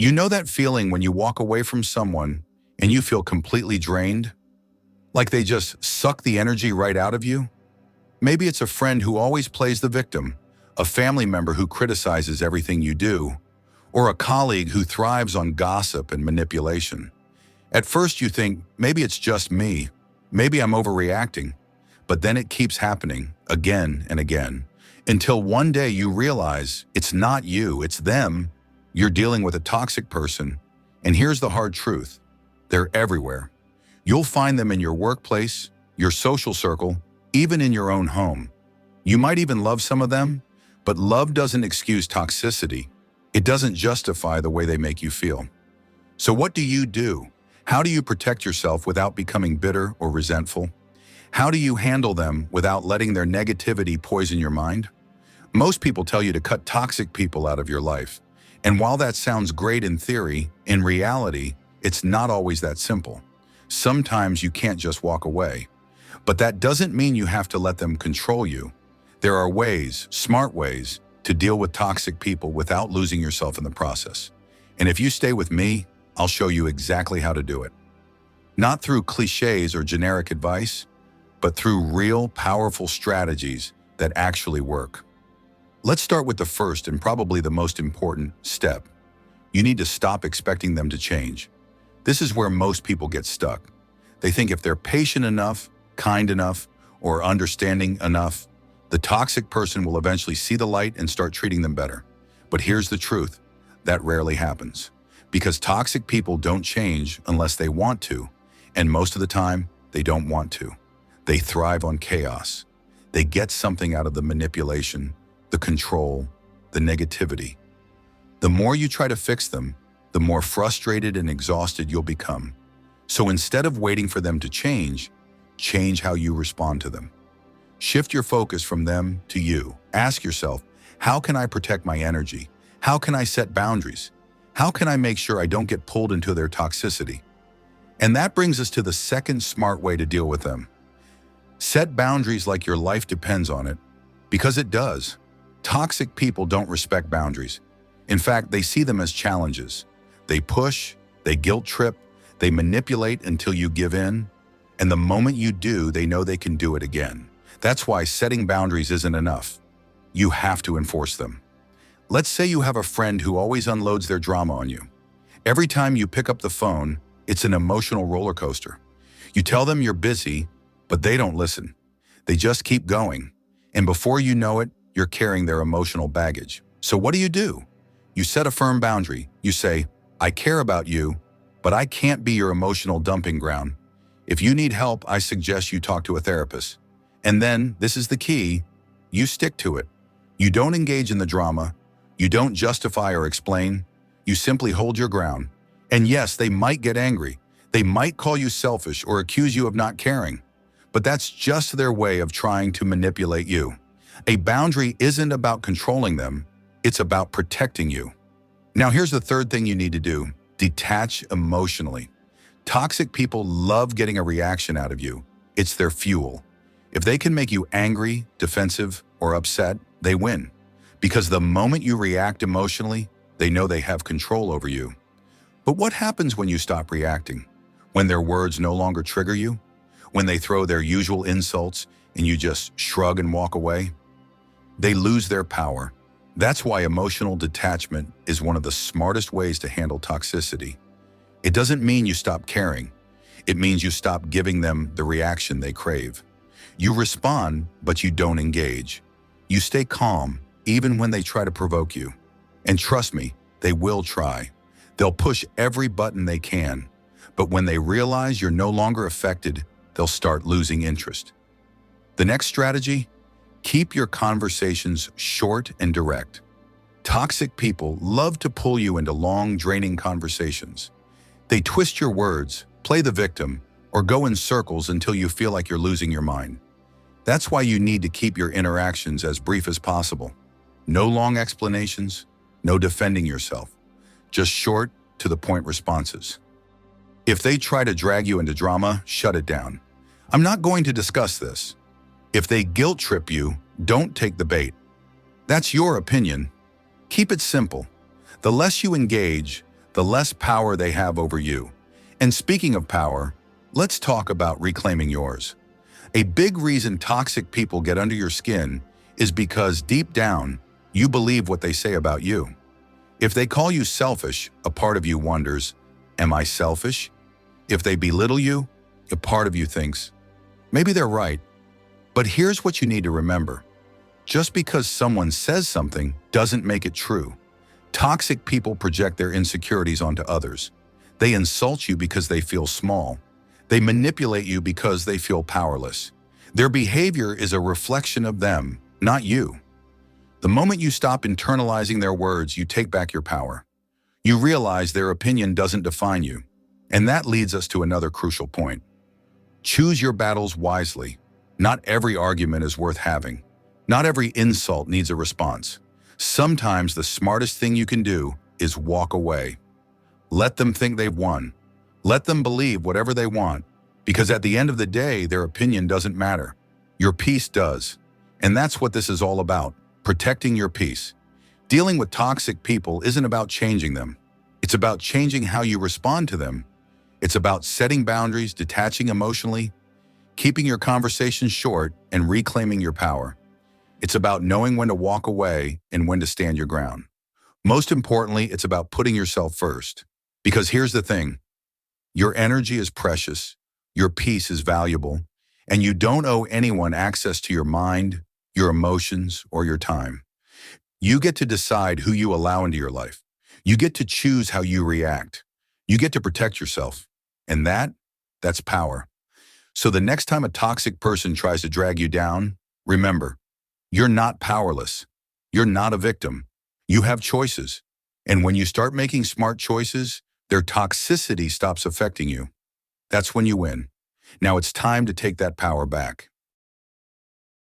You know that feeling when you walk away from someone and you feel completely drained? Like they just suck the energy right out of you? Maybe it's a friend who always plays the victim, a family member who criticizes everything you do, or a colleague who thrives on gossip and manipulation. At first you think, maybe it's just me, maybe I'm overreacting, but then it keeps happening again and again, until one day you realize it's not you, it's them. You're dealing with a toxic person, and here's the hard truth. They're everywhere. You'll find them in your workplace, your social circle, even in your own home. You might even love some of them, but love doesn't excuse toxicity. It doesn't justify the way they make you feel. So what do you do? How do you protect yourself without becoming bitter or resentful? How do you handle them without letting their negativity poison your mind? Most people tell you to cut toxic people out of your life. And while that sounds great in theory, in reality, it's not always that simple. Sometimes you can't just walk away. But that doesn't mean you have to let them control you. There are ways, smart ways, to deal with toxic people without losing yourself in the process. And if you stay with me, I'll show you exactly how to do it. Not through cliches or generic advice, but through real, powerful strategies that actually work. Let's start with the first and probably the most important step. You need to stop expecting them to change. This is where most people get stuck. They think if they're patient enough, kind enough, or understanding enough, the toxic person will eventually see the light and start treating them better. But here's the truth. That rarely happens. Because toxic people don't change unless they want to, and most of the time, they don't want to. They thrive on chaos. They get something out of the manipulation, the control, the negativity. The more you try to fix them, the more frustrated and exhausted you'll become. So instead of waiting for them to change how you respond to them. Shift your focus from them to you. Ask yourself, how can I protect my energy? How can I set boundaries? How can I make sure I don't get pulled into their toxicity? And that brings us to the second smart way to deal with them. Set boundaries like your life depends on it, because it does. Toxic people don't respect boundaries. In fact, they see them as challenges. They push, they guilt trip, they manipulate until you give in, and the moment you do, they know they can do it again. That's why setting boundaries isn't enough. You have to enforce them. Let's say you have a friend who always unloads their drama on you. Every time you pick up the phone, it's an emotional roller coaster. You tell them you're busy, but they don't listen. They just keep going. And before you know it, you're carrying their emotional baggage. So what do? You set a firm boundary. You say, I care about you, but I can't be your emotional dumping ground. If you need help, I suggest you talk to a therapist. And then, this is the key, you stick to it. You don't engage in the drama. You don't justify or explain. You simply hold your ground. And yes, they might get angry. They might call you selfish or accuse you of not caring. But that's just their way of trying to manipulate you. A boundary isn't about controlling them. It's about protecting you. Now here's the third thing you need to do. Detach emotionally. Toxic people love getting a reaction out of you. It's their fuel. If they can make you angry, defensive, or upset, they win. Because the moment you react emotionally, they know they have control over you. But what happens when you stop reacting? When their words no longer trigger you? When they throw their usual insults and you just shrug and walk away? They lose their power. That's why emotional detachment is one of the smartest ways to handle toxicity. It doesn't mean you stop caring. It means you stop giving them the reaction they crave. You respond, but you don't engage. You stay calm, even when they try to provoke you. And trust me, they will try. They'll push every button they can. But when they realize you're no longer affected, they'll start losing interest. The next strategy? Keep your conversations short and direct. Toxic people love to pull you into long, draining conversations. They twist your words, play the victim, or go in circles until you feel like you're losing your mind. That's why you need to keep your interactions as brief as possible. No long explanations, no defending yourself. Just short, to-the-point responses. If they try to drag you into drama, shut it down. I'm not going to discuss this. If they guilt trip you, don't take the bait. That's your opinion. Keep it simple. The less you engage, the less power they have over you. And speaking of power, let's talk about reclaiming yours. A big reason toxic people get under your skin is because deep down, you believe what they say about you. If they call you selfish, a part of you wonders, am I selfish? If they belittle you, a part of you thinks, maybe they're right. But here's what you need to remember. Just because someone says something doesn't make it true. Toxic people project their insecurities onto others. They insult you because they feel small. They manipulate you because they feel powerless. Their behavior is a reflection of them, not you. The moment you stop internalizing their words, you take back your power. You realize their opinion doesn't define you. And that leads us to another crucial point. Choose your battles wisely. Not every argument is worth having. Not every insult needs a response. Sometimes the smartest thing you can do is walk away. Let them think they've won. Let them believe whatever they want, because at the end of the day, their opinion doesn't matter. Your peace does. And that's what this is all about, protecting your peace. Dealing with toxic people isn't about changing them. It's about changing how you respond to them. It's about setting boundaries, detaching emotionally, keeping your conversations short, and reclaiming your power. It's about knowing when to walk away and when to stand your ground. Most importantly, it's about putting yourself first. Because here's the thing, your energy is precious, your peace is valuable, and you don't owe anyone access to your mind, your emotions, or your time. You get to decide who you allow into your life. You get to choose how you react. You get to protect yourself. And that's power. So the next time a toxic person tries to drag you down, remember, you're not powerless. You're not a victim. You have choices. And when you start making smart choices, their toxicity stops affecting you. That's when you win. Now it's time to take that power back.